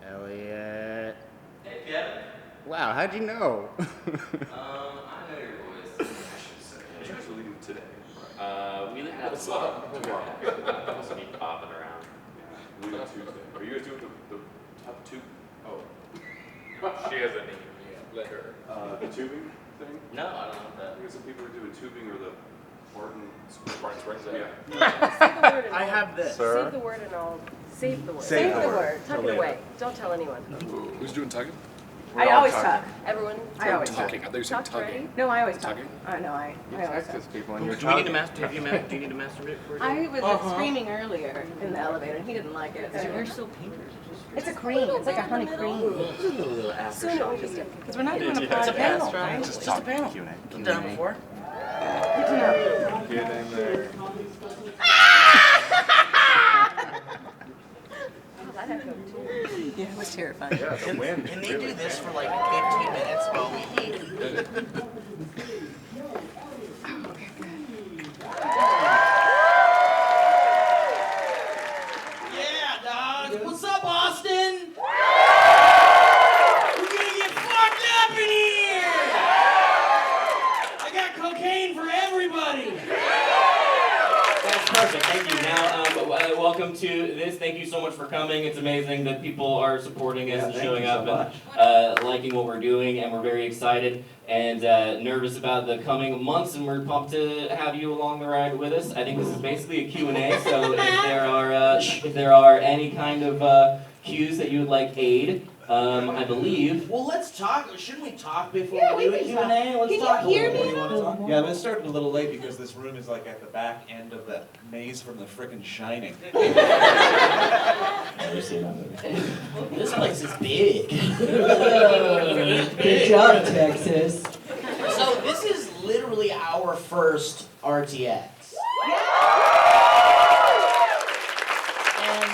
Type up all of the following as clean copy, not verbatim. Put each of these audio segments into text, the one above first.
Elliot. Hey, Kevin. Wow, how'd you know? I know your voice. I should say. What you guys are leaving today? We leave at tomorrow. Supposed to be popping around. Yeah. Leaving Tuesday. Are you guys doing the top two? Oh. She has a name. Yeah, let her. The tubing thing? No, I don't know that. I guess some people are doing tubing or the Barton Springs. Yeah. I have this. Sir? Save the word and I'll save the word. Save the the word. word. Tuck Till it away. later. Don't tell anyone. Who's doing tugging? I always tuck. Everyone. I always tuck. Talking. I thought you said Tucked tugging. ready? No, I always tuck. Tugging? No, I always tuck. Texas people and you're Do we need to talking. do you need to masturbate for I was screaming earlier in the elevator, and he didn't like it. Is your hair still pink? It's a cream. It's like a honey cream. Little Soon it will be different. Because we're not doing a It's a panel, past, right? Just Just a talk panel. Q&A. You've done it before? Good to know. Get in there. Oh, that echoed too. Yeah, it was terrifying. Yeah, the wind. Can they do this for like 15 minutes while we eat? Yeah, dog. What's up, Austin? We're gonna get fucked up in here. I got cocaine for everybody. That's perfect. Thank you. Now, welcome to this. Thank you so much for coming. It's amazing that people are supporting us and showing up and liking what we're doing, and we're very excited and nervous about the coming months, and we're pumped to have you along the ride with us. I think this is basically a Q&A, so if there are any kind of cues that you would like aid, I believe. Well, let's talk. Shouldn't we talk before Yeah, we do we a can Q&A? Let's Can talk you hear a little me? bit. What do you want to talk? Yeah, but it's starting a little late because this room is like at the back end of that maze from The Frickin' Shining. Never seen that movie. This place is big. Good job, Texas. So this is literally our first RTX. And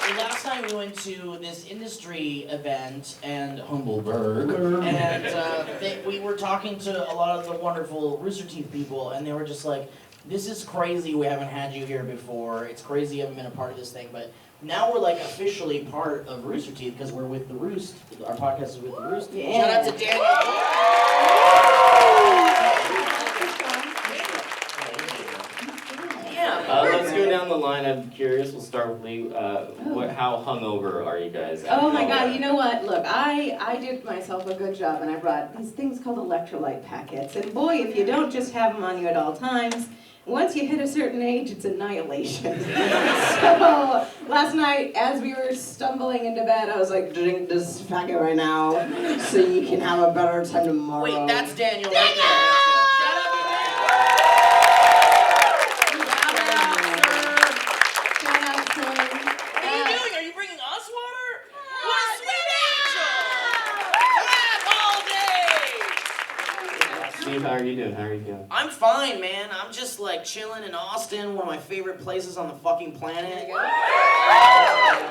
the last time we went to this industry event and Humbleberg, and we were talking to a lot of the wonderful Rooster Teeth people, and they were just like, "This is crazy. We haven't had you here before. It's crazy you haven't been a part of this thing, but." Now we're like officially part of Rooster Teeth because we're with the Roost. Our podcast is with the Roost. Yeah. Shout out to Daniel. Yeah. Let's go down the line. I'm curious. We'll start with Lee. How hungover are you guys? Oh my God, you know what? Look, I did myself a good job and I brought these things called electrolyte packets. And boy, if you don't just have them on you at all times, once you hit a certain age, it's annihilation. So last night, as we were stumbling into bed, I was like, drink this packet right now so you can have a better time tomorrow. Wait, that's Daniel right there. Shout out, sir. What are you doing? Are you bringing us water? What a sweet angel! Clap all day! Steve, how are you doing? How are you doing? I'm fine, man. I'm just like chilling in Austin, one of my favorite places on the fucking planet.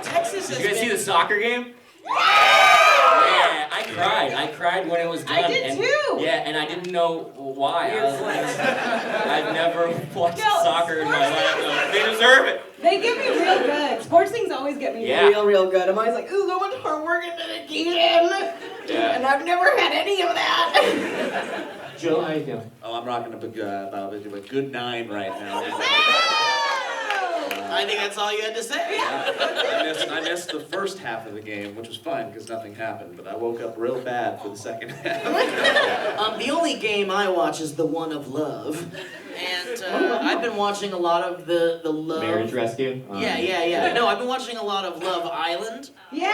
Texas has Did you guys see been... the soccer game? Yeah, I cried. I cried when it was done. I did too. Yeah, and I didn't know why. I've never watched soccer in my life. They deserve it. They get me real good. Sports things always get me real good. I'm always like, ooh, so much hard work and dedication. Yeah. And I've never had any of that. Joe, how you doing? Oh, I'm rocking a good 9 right now. I think that's all you had to say. I missed the first half of the game, which was fun because nothing happened, but I woke up real bad for the second half. The only game I watch is the one of love. And I've been watching a lot of the Love... Marriage Rescue? Yeah. No, I've been watching a lot of Love Island. Yeah!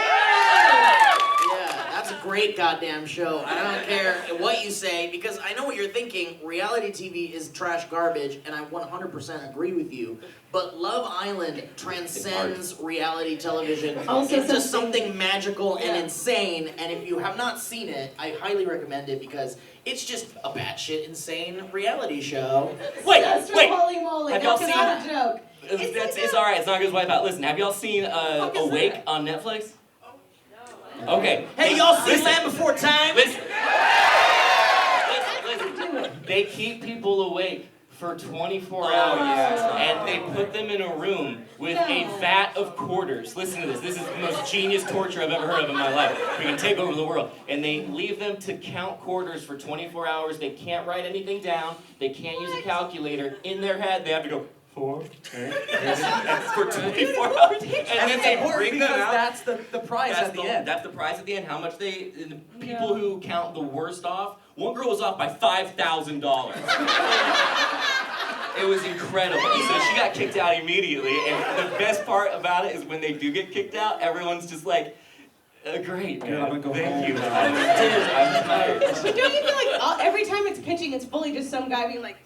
Yeah, that's a great goddamn show. I don't care what you say, because I know what you're thinking. Reality TV is trash garbage, and I 100% agree with you. But Love Island transcends reality television into something magical and insane. And if you have not seen it, I highly recommend it because it's just a batshit insane reality show. Wait. Holy moly, Have y'all that's seen- not a joke. It's alright, it's not good wipe out. Listen, have y'all seen Awake on Netflix? Okay. Hey, y'all seen Land Before Time? Listen. They keep people awake for 24 Oh. hours, Yeah. and they put them in a room with a vat of quarters. Listen to this. This is the most genius torture I've ever heard of in my life. We can take over the world. And they leave them to count quarters for 24 hours. They can't write anything down. They can't use a calculator. In their head, they have to go, 4, 8, for 24 hours. And then they bring them out. That's the prize at the end. That's the prize at the end. How much the people who count the worst off, one girl was off by $5,000. It was incredible. So she got kicked out immediately, and the best part about it is when they do get kicked out, everyone's just like, great, man. I'm gonna go Thank home you. now." I'm tired. But don't you feel like every time it's pitching, it's fully just some guy being like,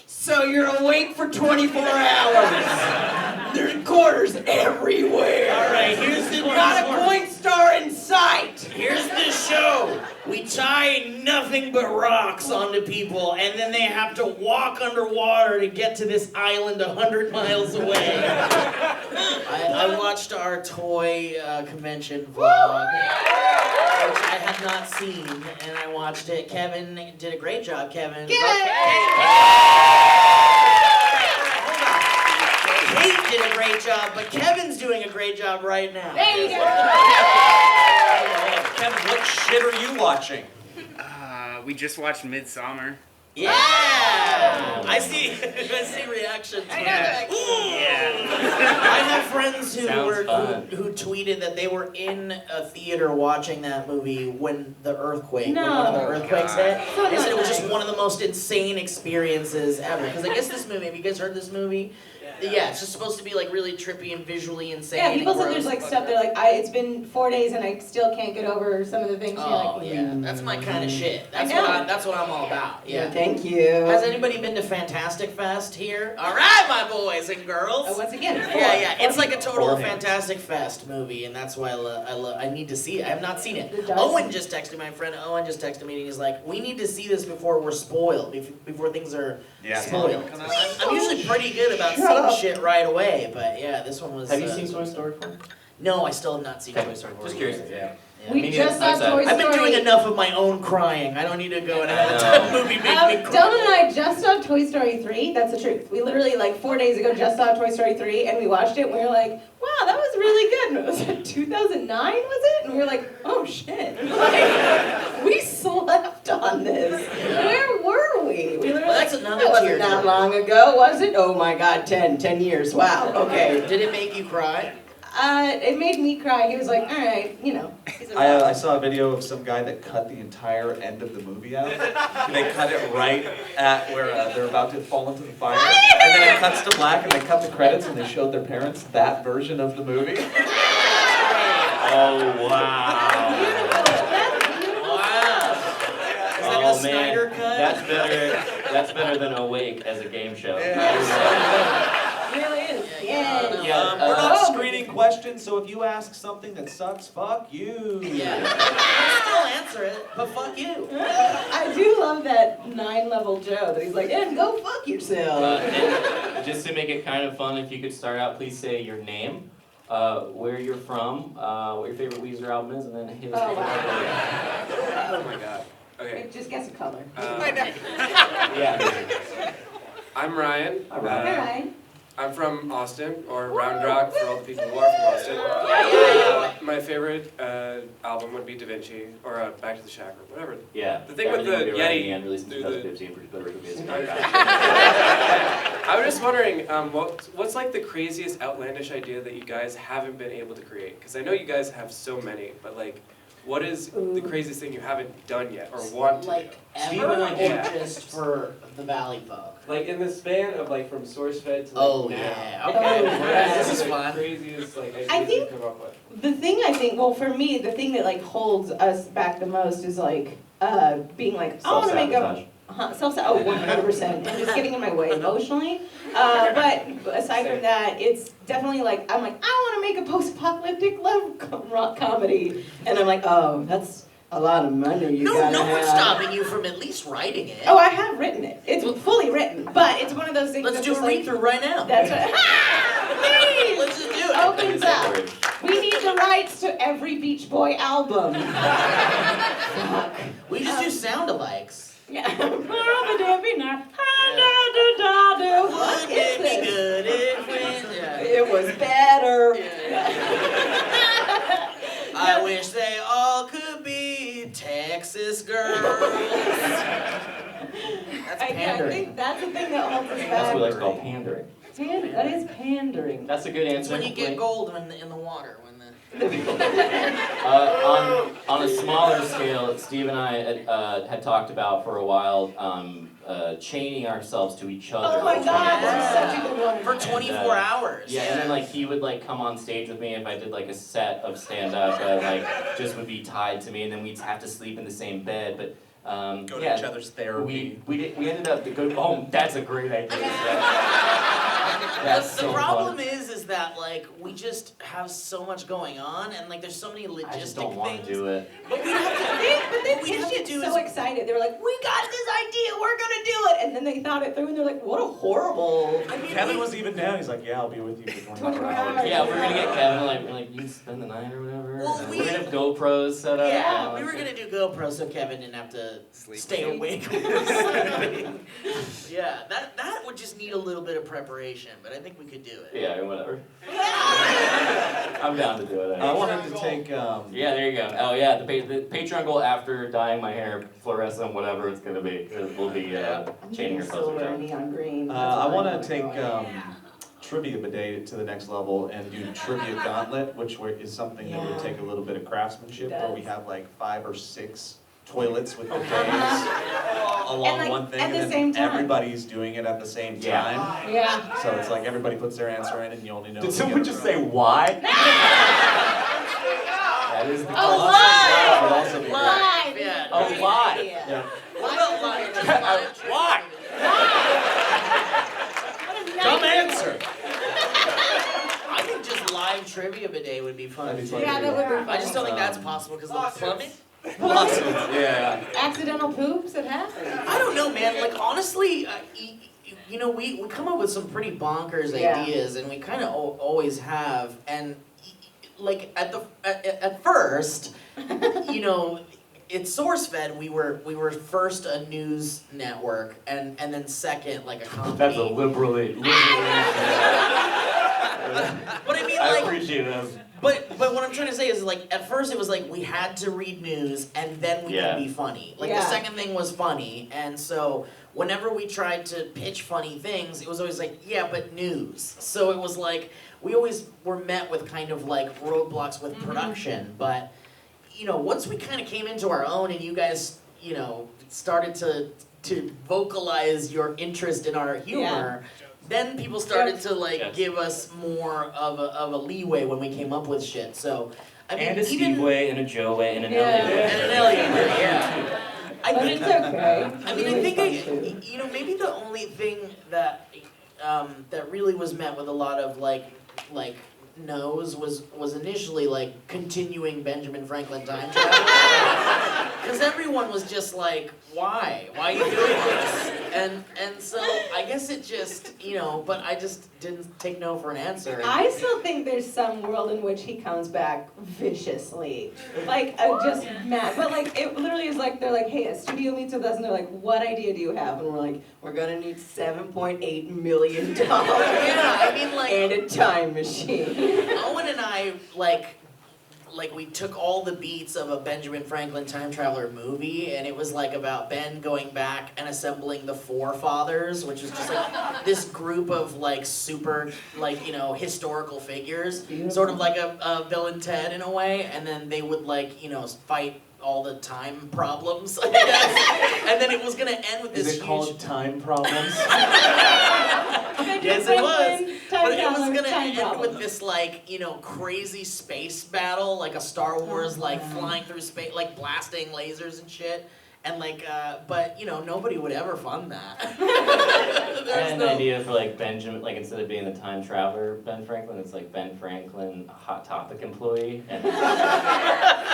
so you're awake for 24 hours. There's quarters everywhere. All right, here's the Not a point star in sight. Here's the show. We tie nothing but rocks onto people, and then they have to walk underwater to get to this island 100 miles away. I watched our toy convention vlog, which I had not seen, and I watched it. Kevin did a great job, Kevin. Kate did a great job, but Kevin's doing a great job right now. There you go. Kevin, what shit are you watching? We just watched Midsummer. Yeah! I see reactions. I know, they're like, I have friends who Sounds fun. who tweeted that they were in a theater watching that movie when the earthquake, when No. one of the earthquakes hit. So They said it was just nice. one of the most insane experiences ever. Because I guess this movie, have you guys heard this movie? Yeah, it's just supposed to be like really trippy and visually insane. yeah, people and said there's gross. like stuff, they're like, it's been 4 days and I still can't get over some of the things. Oh You're like, yeah, that's my kind of shit. I That's know. that's what I'm all about. Yeah. Thank you. Has anybody been to Fantastic Fest here? All right, my boys and girls. Once again, Yeah, it's like a total Four hands. Fantastic Fest movie, and that's why I need to see it. I have not seen it. It does. Owen just texted my friend. Owen just texted me, and he's like, "We need to see this before we're spoiled, before things are spoiled." I'm usually pretty good about Shut seeing up. shit right away, but yeah, this one was. Have you seen Toy Story 4? No, I still have not seen Toy Story 4. Just curious. Yeah. We Me just neither. saw Toy Story. I've been doing enough of my own crying. I don't need to go and have a movie make me Dylan cry. and I just saw Toy Story 3. That's the truth. We literally, like, 4 days ago just saw Toy Story 3, and we watched it, and we were like, wow, that was really good. And it was like 2009, was it? And we were like, oh, shit. Like, we slept on this. Where were we? We literally, Well, that's another that wasn't tear that jerker. long ago, was it? Oh, my God, 10 years. Wow, okay. Did it make you cry? It made me cry. He was like, all right, you know. I saw a video of some guy that cut the entire end of the movie out. They cut it right at where they're about to fall into the fire. And then it cuts to black and they cut the credits and they showed their parents that version of the movie. Oh, wow. That's beautiful. Wow. Is that Oh, the Snyder man. cut? That's better than Awake as a game show. It really is. Yeah. Yeah, We're not Oh. screening questions, so if you ask something that sucks, fuck you. Yeah. I'll still answer it, but fuck you. I do love that 9-level Joe that he's like, and go fuck yourself. And just to make it kind of fun, if you could start out, please say your name, where you're from, what your favorite Weezer album is, and then hit us Oh, with wow. Oh my god. Okay. Just guess a color. Yeah. I'm Ryan. All right. All right. I'm from Austin, or Round Rock for all the people who are from Austin. My favorite album would be Da Vinci, or Back to the Shack, or whatever. Yeah. The thing with the Everything will be around Yeti, the end, released in do the- 2015, produced by Rico Music. I was just wondering, what's like the craziest outlandish idea that you guys haven't been able to create? Because I know you guys have so many, but like, what is the craziest thing you haven't done yet, or want to Like do? ever, or Yeah. just for the Valleyfolk? Like in the span of like from SourceFed to like Oh now. yeah, Oh, okay. yeah. This is Like, fun. Craziest like ideas I think- you come up with. The thing I think, well, for me, the thing that like holds us back the most is like being like, I want to make a self-sabotage. Oh, 100%. And just getting in my way emotionally. But aside from that, it's definitely like I'm like I want to make a post-apocalyptic love comedy, and I'm like, oh, that's a lot of money you No gotta one's have. stopping you from at least writing it. Oh, I have written it. It's fully written, but it's one of those things. Let's that's do a just like, read through right now. That's what. Please. Let's just do it. Opens up. We need the rights to every Beach Boy album. Fuck. We just do sound alikes. Yeah. was better. I wish they all could be Texas girls. That's I pandering. think that's the thing that holds us That's back. what we like to call pandering. That is pandering. That's a good It's answer. when you get gold in the water. On a smaller scale, Steve and I had talked about for a while chaining ourselves to each other. Oh my for God, 24 that's hours. such a good one. For 24 hours. Yeah, and then like he would like come on stage with me if I did like a set of stand up, like just would be tied to me, and then we'd have to sleep in the same bed. But Go to each other's therapy. we ended up to go. Oh, that's a great idea. That's The so problem fun. is that like we just have so much going on, and like there's so many logistic I just don't things. want to do it. But we have to. But then What we kids have to get do so is- excited. They were like, we got this idea, we're gonna do it. And then they thought it through and they're like, what a horrible. I mean, Kevin was even down. He's like, yeah, I'll be with you for 24 24 hours. hours. Yeah, we're gonna get Kevin like you spend the night or whatever. Well, and we- we're gonna have GoPros set up. Yeah, and we were gonna do GoPro so Kevin didn't have to stay awake. Yeah, that would just need a little bit of preparation, but I think we could do it. Yeah, or whatever. I'm down to do it. I wanted to take. Yeah, there you go. Oh yeah, the Patreon goal after dyeing my hair fluorescent, whatever it's gonna be, it will be chaining ourselves. Silver and neon green. I want to take trivia bidet to the next level and do trivia gauntlet, which is something that would take a little bit of craftsmanship, where we have like 5 or 6 toilets with bidets along And, like, one thing, at the and same then time. everybody's doing it at the same Yeah. time. Yeah. So it's like everybody puts their answer in, and you only know. Did someone just say why? That is the Oh, That would also be great. Live. Yeah. Oh, live. Yeah. What about live? Why? Dumb answer. I think just live trivia bidet would be fun. That'd be fun. Yeah, that would be fun. I just don't think that's possible because of the plumbing. Lawsuits. Yeah. Accidental poops, it happens. I don't know, man. Like honestly, you know, we come up with some pretty bonkers Yeah. ideas, and we kind of always have. And like at first, you know, it's source fed. We were first a news network, and then second like a company. That's a liberally. But I mean, I like. appreciate that. But what I'm trying to say is like at first it was like we had to read news and then we Yeah. could be funny. Like Yeah. the second thing was funny, and so whenever we tried to pitch funny things, it was always like, yeah, but news. So it was like we always were met with kind of like roadblocks with production. But you know, once we kind of came into our own and you guys, you know, started to vocalize your interest in our humor. Then people started to like Yes. give us more of a leeway when we came up with shit. So I mean, And a even Steve way, and a Joe way, and an Yeah. Elliot way. and an Elliot, yeah. I But think it's okay. I mean, I think you know, maybe the only thing that that really was met with a lot of like no's was initially like continuing Benjamin Franklin time travel. Because everyone was just like, why are you doing this? And so I guess it just, you know, but I just didn't take no for an answer. I still think there's some world in which he comes back viciously. Like, just mad. But, like, it literally is like, they're like, hey, a studio meets with us, and they're like, what idea do you have? And we're like, we're gonna need $7.8 million. Yeah, I mean, like, and a time machine. Owen and I, like we took all the beats of a Benjamin Franklin time traveler movie, and it was like about Ben going back and assembling the forefathers, which is just like this group of like super like, you know, historical figures, sort of like a Bill and Ted in a way, and then they would like, you know, fight all the time problems, I guess. And then it was gonna end with this Is it huge. called time problems? Yes, it was. Time But it was traveler, gonna time end problem. with this like, you know, crazy space battle, like a Star Wars, like flying through space, like blasting lasers and shit. And like, but you know, nobody would ever fund that. I There's had an no. idea for like Benjamin, like instead of being the time traveler Ben Franklin, it's like Ben Franklin, a Hot Topic employee, and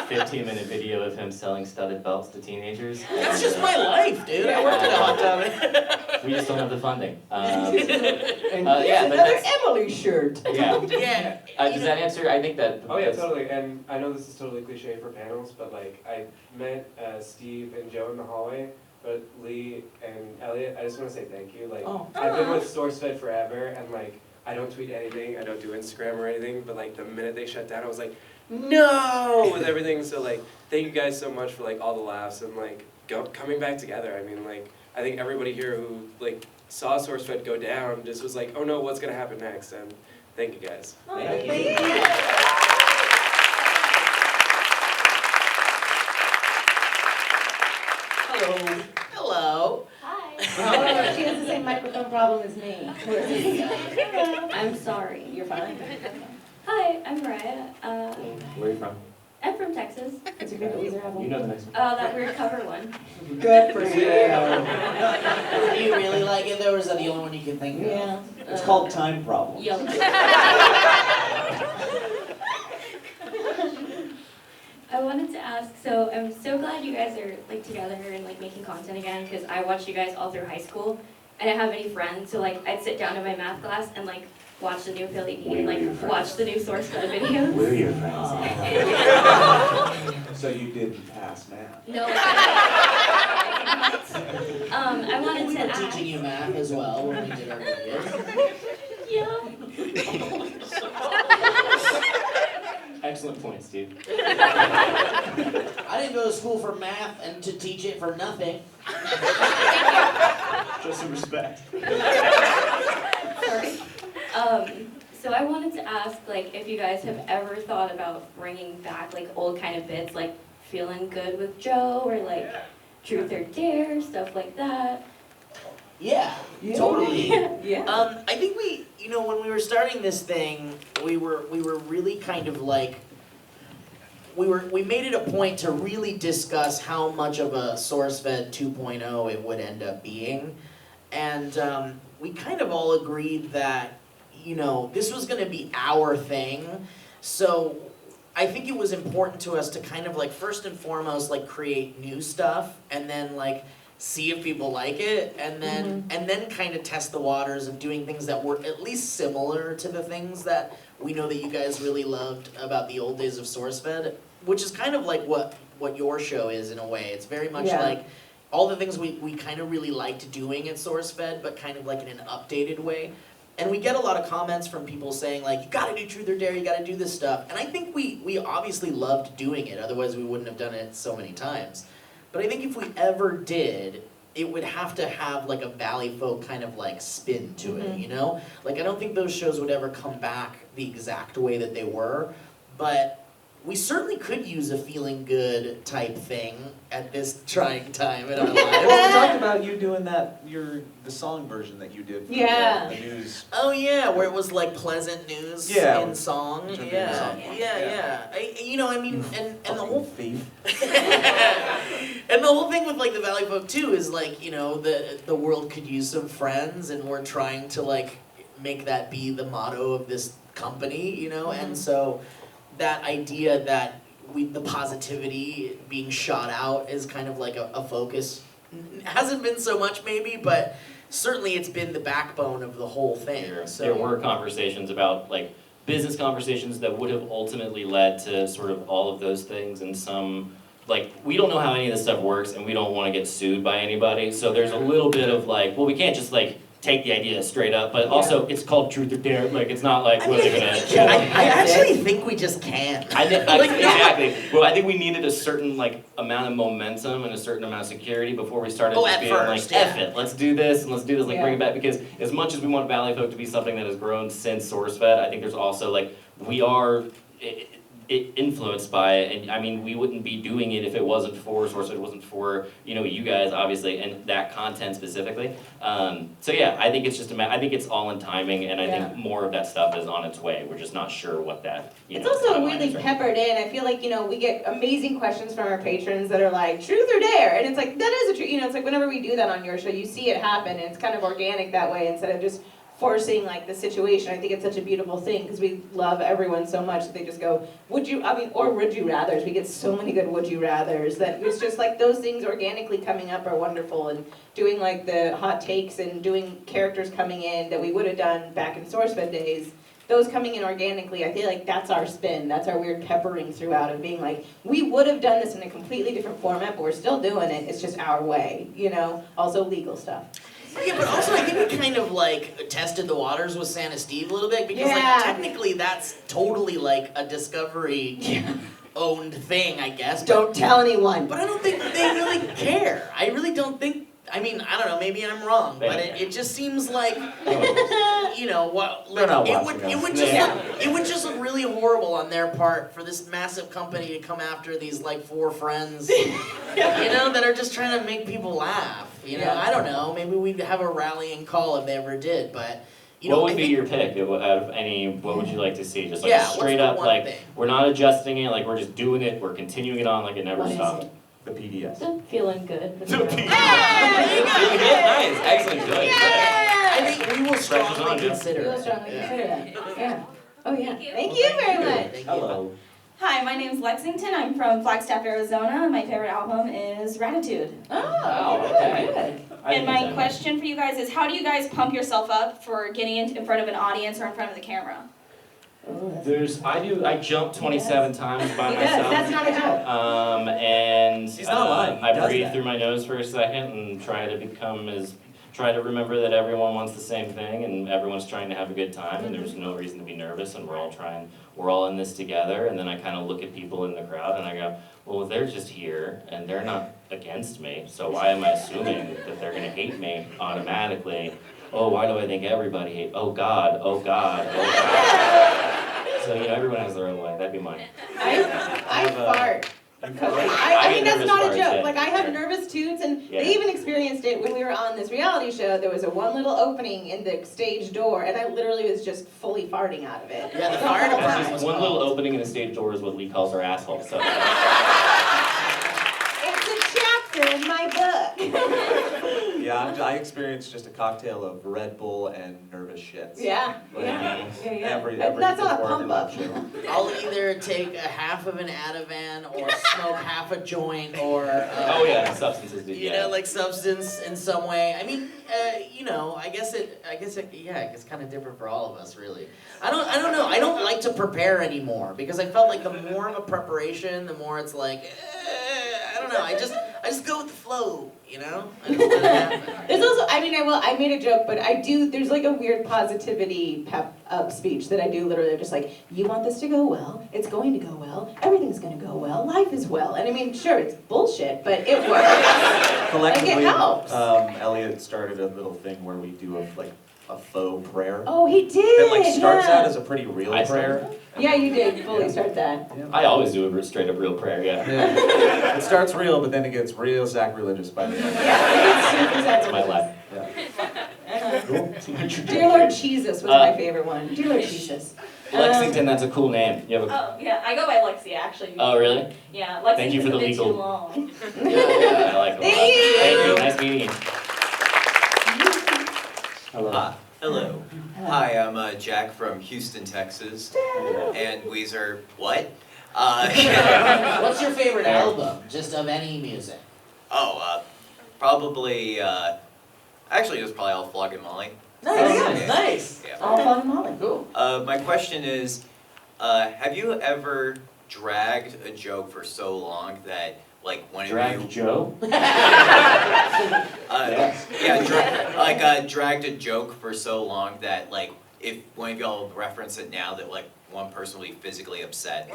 15-minute video of him selling studded belts to teenagers. That's just my life, dude. I worked at a Hot Topic. We just don't have the funding. And yeah, here's but another that's- Emily shirt. Yeah. Yeah. Does that answer? I think that. Oh yeah, totally. And I know this is totally cliche for panels, but like I met Steve and Joe in the hallway, but Lee and Elliot, I just want to say thank you. Like Oh. I've been with SourceFed forever, and like I don't tweet anything, I don't do Instagram or anything, but like the minute they shut down, I was like, no, with everything. So like, thank you guys so much for like all the laughs and like coming back together. I mean, like, I think everybody here who like saw SourceFed go down just was like, oh no, what's gonna happen next? And thank you guys. Thank you. Hello. Hello. Oh, she has the same microphone problem as me. I'm sorry. You're fine. Hi, I'm Mariah. Where are you from? I'm from Texas. It's a good Weezer album. You know the next one. That weird cover one. Good for you. Do you really like it though, or is that the only one you can think of? Yeah. It's called Time Problem. Yellow. I wanted to ask, so I'm so glad you guys are like together and like making content again, because I watched you guys all through high school. I didn't have any friends, so like I'd sit down in my math class and like watch the new Philly D and like watch the new SourceFed videos. We're your friends. So you didn't pass math? No. I wanted We to were ask. teaching you math as well when we did our videos. Yeah. Excellent point, Steve. I didn't go to school for math and to teach it for nothing. Show some respect. Sorry. So I wanted to ask, like, if you guys have ever thought about bringing back, like, old kind of bits, like Feeling Good with Joe, or like Truth or Dare, stuff like that. Yeah, totally. Yeah. I think when we were starting this thing, we were really kind of like, we made it a point to really discuss how much of a SourceFed 2.0 it would end up being, and we kind of all agreed that this was going to be our thing. So I think it was important to us to kind of like first and foremost like create new stuff, and then like see if people like it, and then kind of test the waters of doing things that were at least similar to the things that we know that you guys really loved about the old days of SourceFed, which is kind of like what your show is in a way. It's very much like all the things we kind of really liked doing at SourceFed, but kind of like in an updated way. And we get a lot of comments from people saying like, you gotta do Truth or Dare, you gotta do this stuff. And I think we obviously loved doing it, otherwise we wouldn't have done it so many times. But I think if we ever did, it would have to have like a Valleyfolk kind of like spin to it, Like I don't think those shows would ever come back the exact way that they were, but we certainly could use a Feeling Good type thing at this trying time in our lives. Well, we talked about you doing that, the song version that you did for the news. Oh yeah, where it was like pleasant news in song. Yeah. And the whole thief. And the whole thing with like the Valleyfolk too is like, the world could use some friends, and we're trying to like make that be the motto of this company, and so that idea that the positivity being shot out is kind of like a focus. Hasn't been so much maybe, but certainly it's been the backbone of the whole thing. So. There were conversations about like business conversations that would have ultimately led to sort of all of those things, and some like we don't know how any of this stuff works, and we don't want to get sued by anybody. So there's a little bit of like, well, we can't just like take the idea straight up, but also it's called Truth or Dare. Like it's not like what's it gonna. I actually think we just can. Exactly. Well, I think we needed a certain like amount of momentum and a certain amount of security before we started just being like, F it, let's do this and let's do this, like bring it back. Because as much as we want Valleyfolk to be something that has grown since SourceFed, I think there's also like we are. Influenced by it, and I mean we wouldn't be doing it if it wasn't for SourceFed, it wasn't for you guys obviously, and that content specifically. So yeah, I think it's just I think it's all in timing, and I think more of that stuff is on its way. We're just not sure what that. It's also really peppered in. I feel like we get amazing questions from our patrons that are like Truth or Dare, and it's like that is a truth. It's like whenever we do that on your show, you see it happen, and it's kind of organic that way instead of just forcing like the situation. I think it's such a beautiful thing because we love everyone so much that they just go, would you rathers. We get so many good would you rathers that it's just like those things organically coming up are wonderful, and doing like the hot takes and doing characters coming in that we would have done back in SourceFed days. Those coming in organically, I feel like that's our spin, that's our weird peppering throughout of being like, we would have done this in a completely different format, but we're still doing it, it's just our way, Also legal stuff. Yeah, but also I think we kind of like tested the waters with Santa Steve a little bit because Yeah. like technically that's totally like a Discovery owned thing, I guess. Don't tell anyone. But I don't think they really care. I really don't think. I mean, I don't know. Maybe I'm wrong, but it just seems like, you know, what like not it watching would us. just Yeah. it would just look really horrible on their part for this massive company to come after these like 4 friends, you know, that are just trying to make people laugh. You know, Yeah. I don't know. Maybe we'd have a rallying call if they ever did, but. You know, What would I be think- your pick out of any? What would you like to see? Just like Yeah, a what's straight the up, one like thing? we're not adjusting it, like we're just doing it. We're continuing it on like it never What is stopped. it? The PDS. I'm feeling good. Nice, excellent, good. I think we will Pressure's strongly on, yeah. consider We will it. strongly Yeah. consider that. Yeah. Oh yeah. Thank you. Thank you very much. Thank you. Hello. Hi, my name's Lexington. I'm from Flagstaff, Arizona. My favorite album is Gratitude. Oh, okay. good. And my question for you guys is, how do you guys pump yourself up for getting in front of an audience or in front of the camera? I jumped 27 times by He does. myself. That's not a joke. And He's not lying. He I does breathe that. through my nose for a second and try to remember that everyone wants the same thing and everyone's trying to have a good time and there's no reason to be nervous and we're all in this together. And then I kind of look at people in the crowd and I go, well, they're just here and they're not against me, so why am I assuming that they're gonna hate me automatically? Oh, why do I think everybody hates? Oh God, oh God, oh God. So, you know, everyone has their own way. That'd be mine. I fart. I I mean, get that's nervous not a farts, joke. yeah. Like, I have nervous toots, and Yeah. they even experienced it when we were on this reality show. There was a one little opening in the stage door, and I literally was just fully farting out of it. Yeah, the fire department That's was just one little called. opening in the stage door is what Lee calls our asshole. So It's a chapter in my book. Yeah, I experienced just a cocktail of Red Bull and nervous shits. Yeah, Like, yeah. Every That's not a before pump every up. show. I'll either take a half of an Ativan or smoke half a joint or oh yeah, substances. Dude, you yeah. know, like substance in some way. I mean, you know, I guess it's kind of different for all of us, really. I don't know. I don't like to prepare anymore because I felt like the more of a preparation, the more it's like, I don't know. I just go with the flow, you know. I just let it happen. There's also, I mean, I made a joke, but there's like a weird positivity pep up speech that I do literally just like, you want this to go well, it's going to go well, everything's going to go well, life is well. And I mean, sure, it's bullshit, but it works. Collectively, Like, it helps. Elliot started a little thing where we do a faux prayer. Oh, he did. That like starts yeah. out as a pretty real I prayer. Yeah, you did fully start that. I always do a straight up real prayer. Yeah. Yeah. It starts real, but then it gets real sacrilegious by the end. Yeah, it's That's my life. Uh-huh. Cool. Dear Lord Jesus was my favorite one. Dear Lord Jesus. Lexington, that's a cool name. You have a. Oh, yeah, I go by Lexi, actually. Oh really? Yeah, Thank you for Lexington's the a bit legal- too long. Yeah, I like it. a lot. Thank you. Thank you. Nice meeting you. Hello. Hello. Hi, I'm Jack from Houston, Texas. And Weezer, what? What's your favorite album, just of any music? Probably, actually, it was probably All Flog and Molly. Nice, nice. Yeah. All fun and molly. Cool. My question is, have you ever dragged a joke for so long that, like, one of Drag you... Joe. Dragged a joke for so long that, like, if one of y'all reference it now, that, like, one person will be physically upset.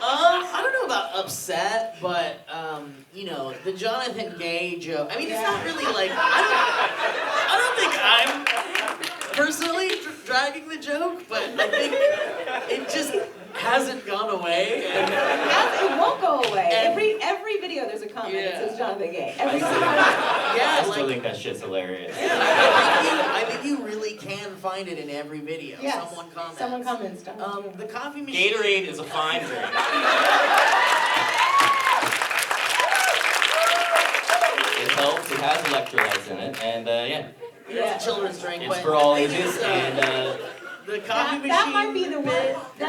I don't know about upset, but you know, the Jonathan Gay joke. I mean, it's not really like I don't think I'm personally dragging the joke, but I think it just hasn't gone away. And It won't go away. And- Every video there's a comment Yeah. that says Jonathan Gay. Every single one. I yeah, still like think that shit's hilarious. I think you really can find it in every video. Yes. Someone comments. Someone comments. The coffee machine. Gatorade is a fine drink. It helps. It has electrolytes in it, and yeah, It's a children's drink. it's but for all the thing ages. is, And the coffee machine. That might be the one. The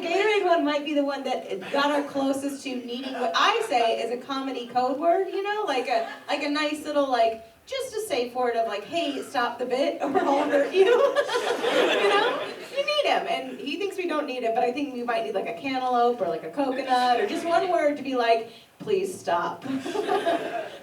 Gatorade one might be the one that got our closest to needing what I say is a comedy code word. You know, like a nice little like just a safe word of like, hey, stop the bit or I'll hurt you. You know? You need him. And he thinks we don't need it, but I think we might need like a cantaloupe or like a coconut or just one word to be like, please stop. But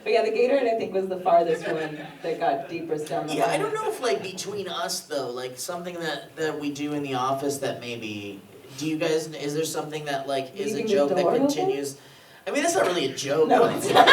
yeah, the Gatorade I think was the farthest one that got deepest down the line. Yeah, I don't know if like between us though, like something that we do in the office that maybe, do you guys, is there something that like is a Leaving the joke that door open? continues? I mean, that's not really a joke. No, but it's not.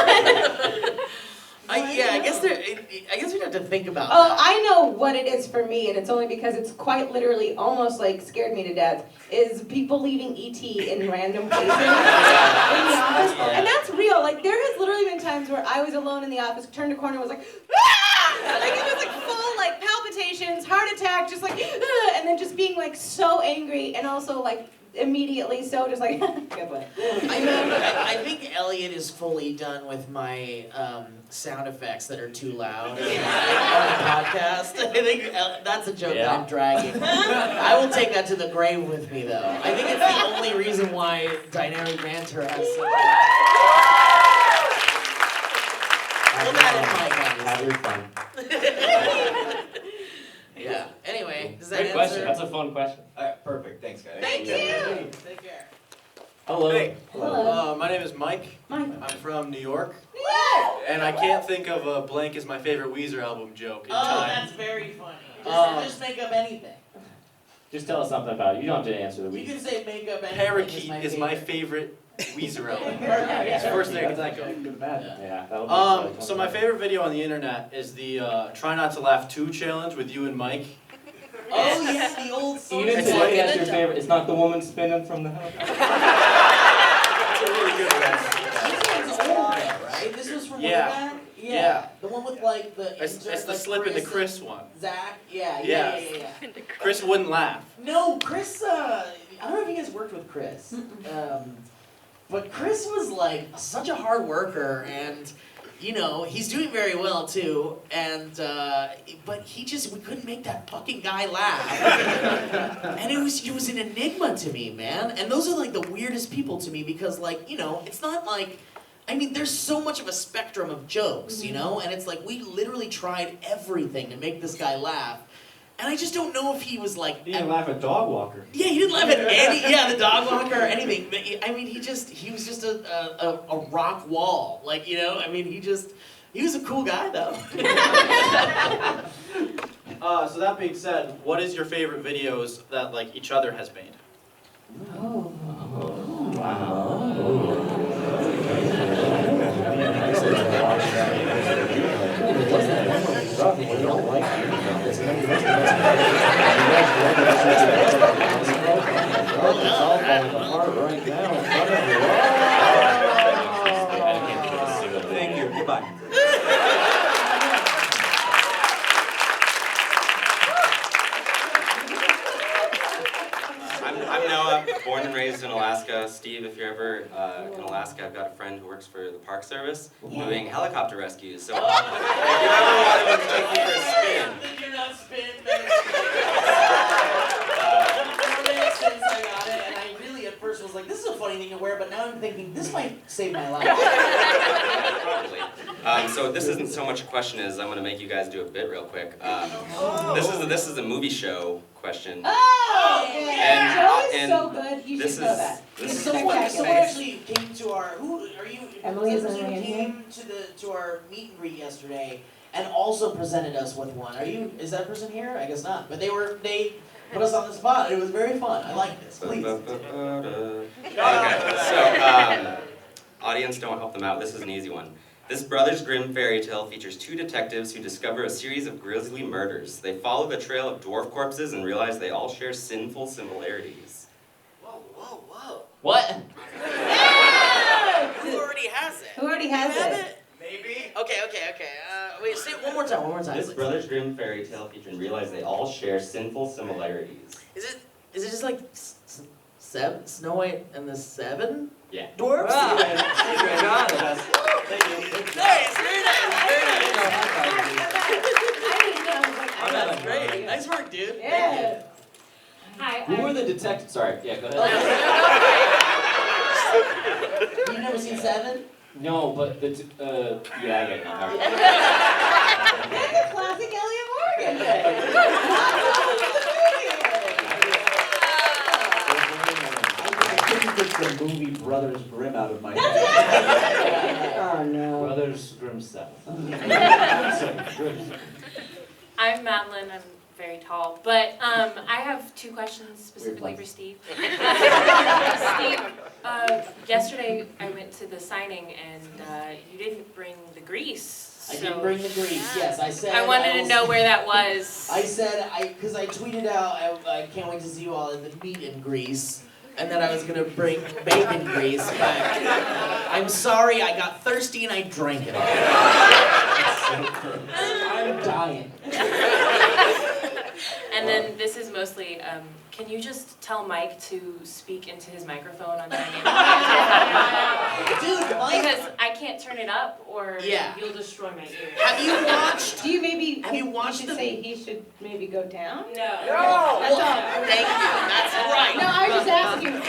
I guess we'd have to think about Oh, that. I know what it is for me, and it's only because it's quite literally almost like scared me to death, is people leaving ET in random places in the office. And that's real. Like, there has literally been times where I was alone in the office, turned a corner and was like, ah! Like, it was like full, like, palpitations, heart attack, just like, ah! And then just being, like, so angry, and also, like, immediately so just like, good one. I think Elliot is fully done with my sound effects that are too loud on the podcast. I think that's a joke that I'm dragging. I will take that to the grave with me, though. I think it's the only reason why Dynamic Banter has so much. Put that in my guys. Yeah. Anyway, does that Great answer? question. That's a fun question. Alright, perfect. Thanks, guys. Thank you. Take care. Hello. Hey. Hello. My name is Mike. Mike. I'm from New York. Yeah. And I can't think of Blank is my favorite Weezer album joke in Oh, time. that's very funny. Just make up anything. Just tell us something about it. You don't have to answer the You week. can say make up anything. Parakeet is my favorite Weezer album. Yeah. It's the first thing I can think of. Yeah. That'll be So my favorite video on the internet is the Try Not to Laugh 2 challenge with you and Mike. Oh yeah, the old song. Even It's today, like- that's your favorite. It's not the woman spinning from the house. It's a really good one. This one's old, right? This was from way Yeah. back? Yeah. The one with like the. It's the like slip in the and Chris one. Zach. Yeah. Yeah. Chris wouldn't laugh. No, Chris. I don't know if you guys worked with Chris. But Chris was like such a hard worker, and you know he's doing very well too. And but we couldn't make that fucking guy laugh. And it was an enigma to me, man. And those are like the weirdest people to me because like it's not like. I mean, there's so much of a spectrum of jokes, you know? And it's like, we literally tried everything to make this guy laugh. And I just don't know if he was like... He didn't laugh at Dog Walker. Yeah, he didn't laugh at the dog walker or anything. But I mean, he was just a rock wall. Like, I mean, he was a cool guy, though. So that being said, what is your favorite videos that like each other has made? Oh. Wow. Thank you. Goodbye. I'm Noah, born and raised in Alaska. Steve, if you're ever in Alaska, I've got a friend who works for the Park Service doing helicopter rescues. So if you ever wanted to take me for a spin, You're not spin, since I got it, and I really at first was like, this is a funny thing to wear, but now I'm thinking, this might save my life. probably. So this isn't so much a question as I'm going to make you guys do a bit real quick. This is a movie show question. Oh, And- Joe is and so good. You this should know is- that. this He's is- Someone spectacular. actually came to our, who are you? Emily is Someone Emily in here? came to our meet and greet yesterday and also presented us with one. Is that person here? I guess not. But they put us on the spot. It was very fun. I like this. Please. Okay, so audience, don't help them out. This is an easy one. This Brothers Grimm fairy tale features two detectives who discover a series of grisly murders. They follow the trail of dwarf corpses and realize they all share sinful similarities. Whoa. What? Who already has it? Who already has You have it? Maybe. Okay. Wait, say it one more time. This Please. Brothers Grimm fairy tale features realize they all share sinful similarities. Is it just like seven, Snow White and the Seven Yeah. Dwarfs? Wow. Thank you. Nice, very nice. That's great. Nice work, dude. Yeah. Hi. Who were the detectives? Sorry. Yeah, go ahead. You've never seen Seven? No, but yeah, I get it. All right. I'm Madeline. I'm very tall, but I have two questions specifically for Steve. Steve, yesterday I went to the signing and you didn't bring the grease. I didn't bring the grease. Yes, I said. I wanted to know where that was. I said because I tweeted out I can't wait to see you all at the meet in Greece. And then I was gonna bring bacon grease, but I'm sorry, I got thirsty and I drank it all. I'm dying. And then this is mostly, can you just tell Mike to speak into his microphone on Dynamic? Dude, Mike. Because I can't turn it up or Yeah. you'll destroy my ears. Have you watched? Do you maybe? Have you watched should say he should maybe go down? No. That's all. Thank you. That's right. No, I was just asking.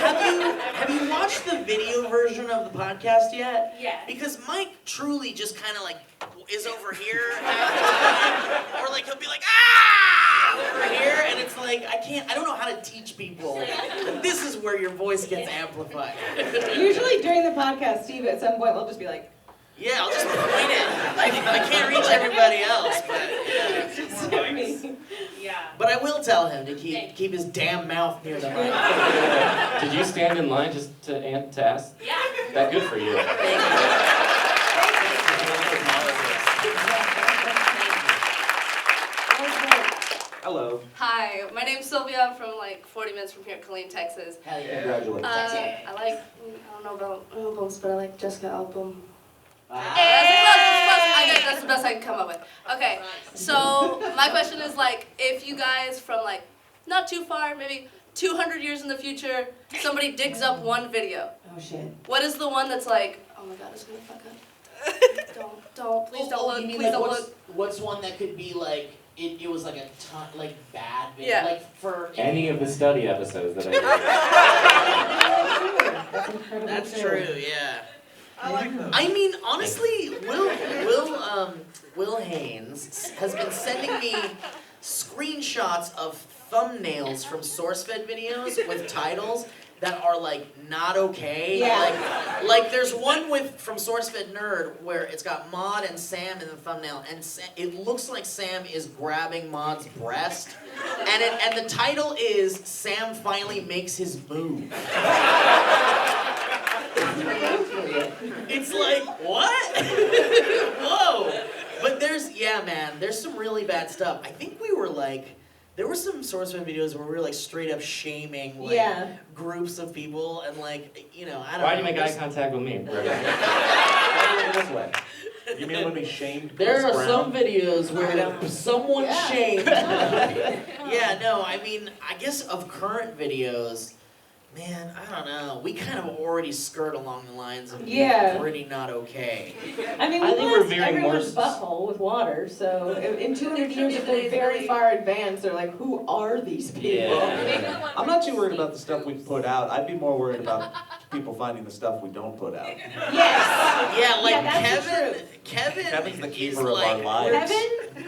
Have you watched the video version of the podcast yet? Yeah. Because Mike truly just kind of like is over here, or like he'll be like over here, and it's like I don't know how to teach people that this is where your voice gets amplified. Usually during the podcast, Steve at some point will just be like, Yeah, I'll just point it. I can't reach everybody else, but Yeah. But I will tell him to keep his damn mouth near the mic. Did you stand in line just to ask? Yeah. That good for you. Hello. Hi, my name's Sylvia. I'm from like 40 minutes from here, Killeen, Texas. Hell yeah. Congratulations. I don't know about albums, but I like Jessica album. That's the best I can come up with. Okay, so my question is like, if you guys from like not too far, maybe 200 years in the future, somebody digs up one video. oh shit. What is the one that's like, oh my god, it's gonna fuck up. Don't, please don't look, You mean please like don't what's, look. what's one that could be like it was like a ton like bad video, Yeah. like for Any of the study episodes that I did. That's true, yeah. I like that. I mean, honestly, Will Haynes has been sending me screenshots of thumbnails from SourceFed videos with titles that are like not okay. Yeah. Like there's one from SourceFed Nerd where it's got Maud and Sam in the thumbnail, and it looks like Sam is grabbing Maud's breast, and the title is Sam finally makes his move. It's like, what? Whoa. But there's some really bad stuff. I think we were like, there were some SourceFed videos where we were like straight up shaming like groups of people and like, I don't know. Why do you make eye contact with me? This way. You mean when we shamed There Chris are Brown? some videos where someone shamed. Yeah, no, I mean, I guess of current videos, man, I don't know. We kind of already skirt along the lines of being pretty not okay. I mean, we blast everyone's butthole with water, so in 200 years, if they're very far advanced, they're like, who are these people? Yeah. I'm not too worried about the stuff we put out. I'd be more worried about people finding the stuff we don't put out. Yes. Yeah, like that's Kevin's the keeper is of our like, lives.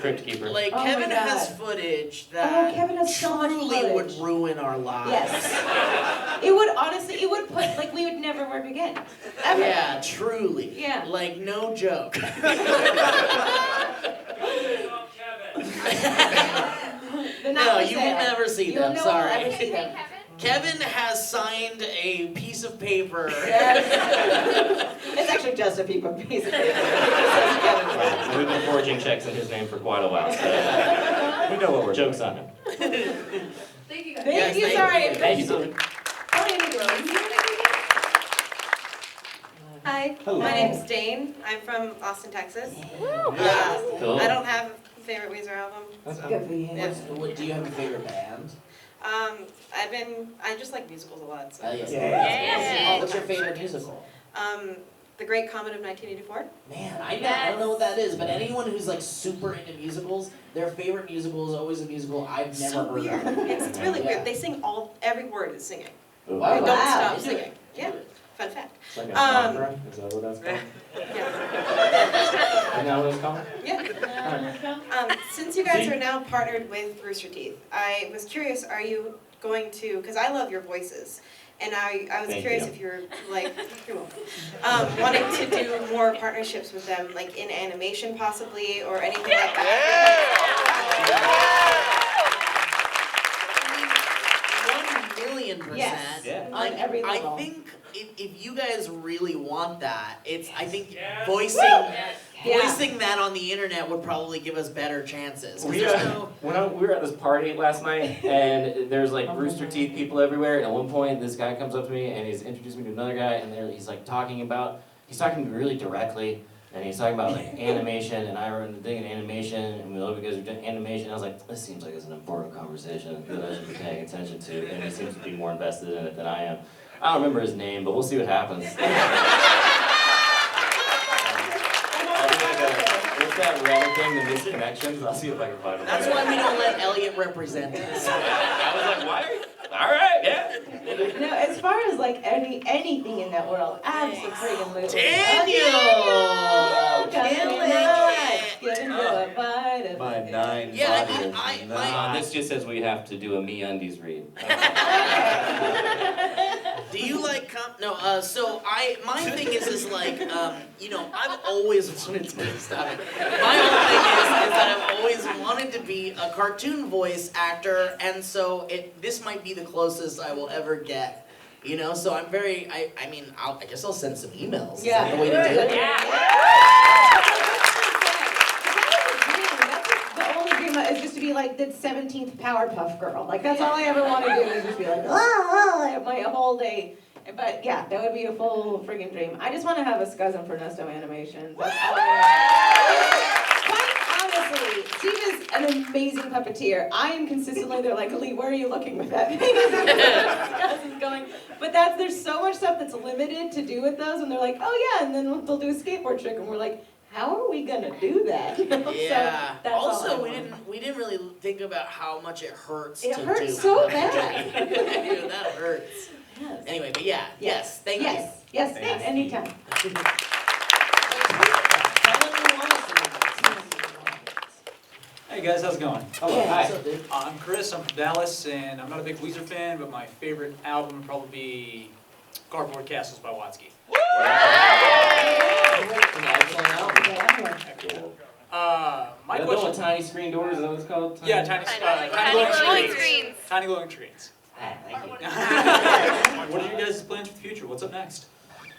Crypt keeper. Like Oh Kevin my has God. footage that Kevin has so much truly would footage. ruin our lives. Yes. It would honestly, it would put, like, we would never work again. Ever. Yeah, truly. Yeah. Like, no joke. No, you will never see them, sorry. Never see them. Kevin has signed a piece of paper. Yes. It's actually just a piece of paper. We've been forging checks in his name for quite a while, so we know what we're joke's on him. Thank you guys. Thank you, sorry. Thank you, Sylvia. Hi, Hello. my name's Dane. I'm from Austin, Texas. Cool. I don't have a favorite Weezer album. Good for you. What, do you have a favorite band? I just like musicals a lot. So. Yeah. What's your favorite musical? The Great Comet of 1984. Man, I don't know what that is, but anyone who's like super into musicals, their favorite musical is always a musical I've never So heard weird. of. It's really weird. They sing every word is singing. Oh, They don't wow. stop Is it? singing. Yeah. Fun fact. It's like a opera? Is that what that's called? Yeah. Isn't that what it's called? Yeah. Since you guys are now partnered with Rooster Teeth, I was curious, are you going to, because I love your voices, and I was Thank curious you. if you're like, you're welcome, wanting to do more partnerships with them, like in animation possibly, or anything like that. 1,000,000%. Yes, Yeah. on every I level. think if you guys really want that, I think voicing that on the internet would probably give us better chances. 'Cause We, there's no- we were at this party last night, and there's like Rooster Teeth people everywhere, and at one point this guy comes up to me and he's introduced me to another guy, and he's talking to me really directly, and he's talking about like animation, and I run the thing in animation, and we love you guys are doing animation. I was like, this seems like it's an important conversation that I should be paying attention to, and he seems to be more invested in it than I am. I don't remember his name, but we'll see what happens. What's that Reddit thing, the misconnections? I'll see if I can find it. That's why we don't let Elliot represent us. I was like, why are you? All right, yeah. No, as far as like anything in that world, absolutely. Daniel! Giving you a bite of My 9 Yeah, bodies. This just says we have to do a MeUndies read. Do you like my thing is like, I've always wanted to stop it. My whole thing is that I've always wanted to be a cartoon voice actor, and so this might be the closest I will ever get. So I'm very, I guess I'll send some emails. Is that the way to do it? The only dream is just to be like the 17th Powerpuff Girl. Like that's all I ever want to do is just be like, my whole day. But yeah, that would be a full friggin' dream. I just want to have a cousin for Nesto Animations. That's all Quite honestly, Steve is an amazing puppeteer. I am consistently, they're like, Lee, where are you looking with that? Cousin's going. But there's so much stuff that's limited to do with those, and they're like, oh yeah, and then they'll do a skateboard trick, and we're like, how are we gonna do that? Yeah. So that's Also, all we didn't really think about how much it hurts. It to hurts do. so bad. That hurts. Yes. Anyway, but yeah, yes, thank you. Yes, anytime. Hey guys, how's it going? Hello. Hi. What's up, dude? I'm Chris, I'm from Dallas, and I'm not a big Weezer fan, but my favorite album would probably be Cardboard Castles by Watsky. My The one question... with tiny screen doors, is that what it's called? Yeah, tiny glowing screens. Tiny glowing screens. What are you guys' plans for the future? What's up next?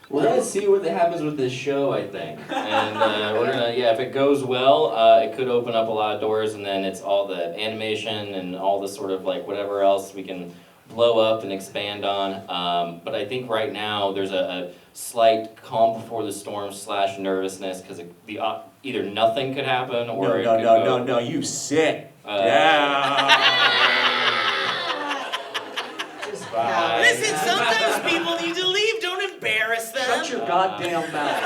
We're gonna see what happens with this show, I think, and we're gonna, if it goes well, it could open up a lot of doors, and then it's all the animation and all the sort of like whatever else we can blow up and expand on. But I think right now there's a slight calm before the storm / nervousness because either nothing could happen or it could go. No, you sit Bye. Listen, sometimes people need to leave. Don't embarrass them. Shut your goddamn mouth.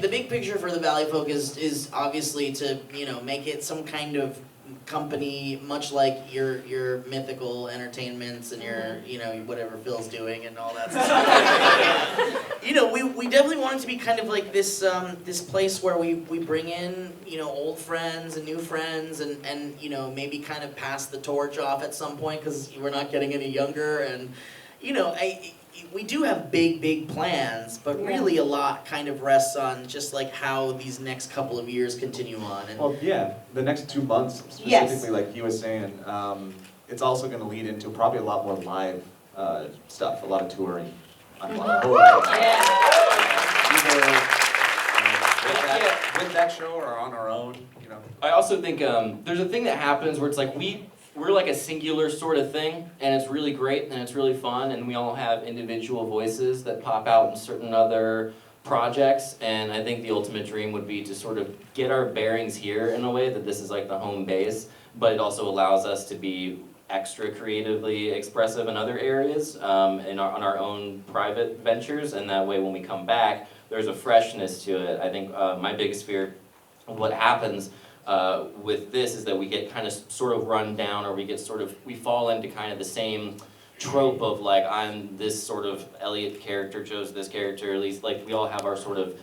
The big picture for the Valleyfolk is obviously to make it some kind of company, much like your mythical entertainments and your whatever Phil's doing and all that stuff. We definitely want it to be kind of like this place where we bring in old friends and new friends and maybe kind of pass the torch off at some point because we're not getting any younger and we do have big plans, but really a lot kind of rests on just like how these next couple of years continue on. And Well, yeah, the next 2 months, specifically like he was saying, it's also going to lead into probably a lot more live stuff, a lot of touring. Either with that show or on our own, I also think there's a thing that happens where it's like we're like a singular sort of thing, and it's really great, and it's really fun, and we all have individual voices that pop out in certain other projects, and I think the ultimate dream would be to sort of get our bearings here in a way that this is like the home base, but it also allows us to be extra creatively expressive in other areas on our own private ventures, and that way when we come back, there's a freshness to it. I think my biggest fear of what happens with this is that we get kind of sort of run down, or we fall into kind of the same trope of like, I'm this sort of Elliot character, Joe's this character, at least like we all have our sort of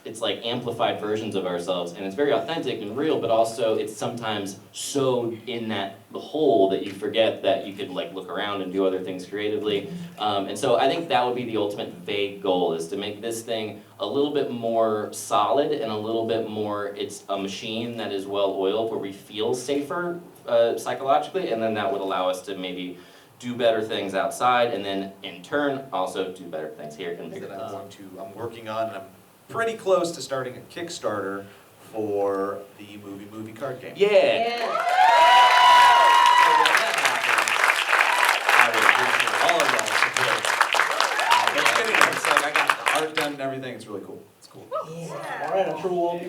it's like amplified versions of ourselves, and it's very authentic and real, but also it's sometimes so in the hole that you forget that you could like look around and do other things creatively. And so I think that would be the ultimate vague goal, is to make this thing a little bit more solid and a little bit more, it's a machine that is well oiled where we feel safer psychologically, and then that would allow us to maybe do better things outside, and then in turn also do better things here. And That I'm working on, and I'm pretty close to starting a Kickstarter for the movie card game. Yeah. So when that happens, I would appreciate all of y'all's support. But it's getting there. It's like I got the art done and everything. It's really cool. It's cool. All right, I'm sure we'll all be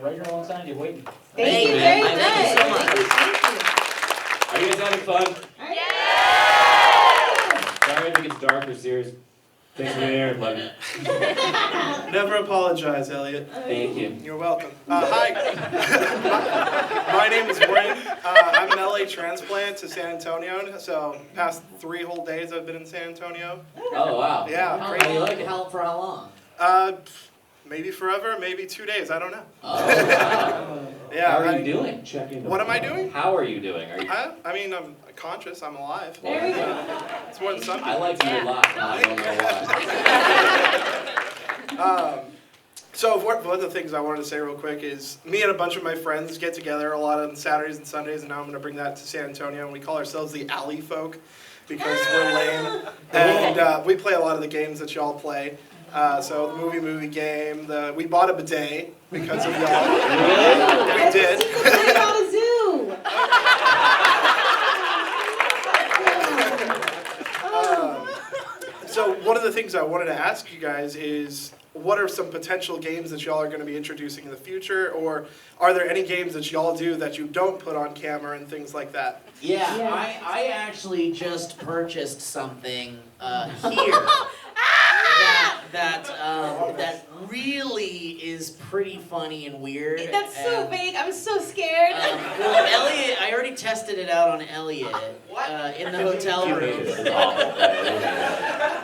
right here alongside you, waiting. Thank you very much. Thank you so much. Thank you. Are you guys having fun? Sorry if it gets dark or serious. Thanks for being here, love you. Never apologize, Elliot. Thank you. You're welcome. Hi. My name is Brent. I'm an LA transplant to San Antonio. So past 3 whole days I've been in San Antonio. Oh wow. Yeah. How Crazy. do you like it? For how long? Maybe forever, maybe 2 days. I don't know. Oh, wow. Yeah. How are you doing? What am I doing? How are you doing? Are you? I mean, I'm conscious. I'm alive. There we go. It's more than some people. I like you a lot, and I don't know why. So one of the things I wanted to say real quick is me and a bunch of my friends get together a lot on Saturdays and Sundays, and now I'm going to bring that to San Antonio, and we call ourselves the Valleyfolk because we're lame. And we play a lot of the games that y'all play. So the movie game, we bought a bidet because of y'all. We did. We bought a zoo. So one of the things I wanted to ask you guys is, what are some potential games that y'all are going to be introducing in the future, or are there any games that y'all do that you don't put on camera and things like that? Yeah, I actually just purchased something here that really is pretty funny and weird. That's so vague. I'm so scared. Well, Elliot, I already tested it out on Elliot in the hotel room.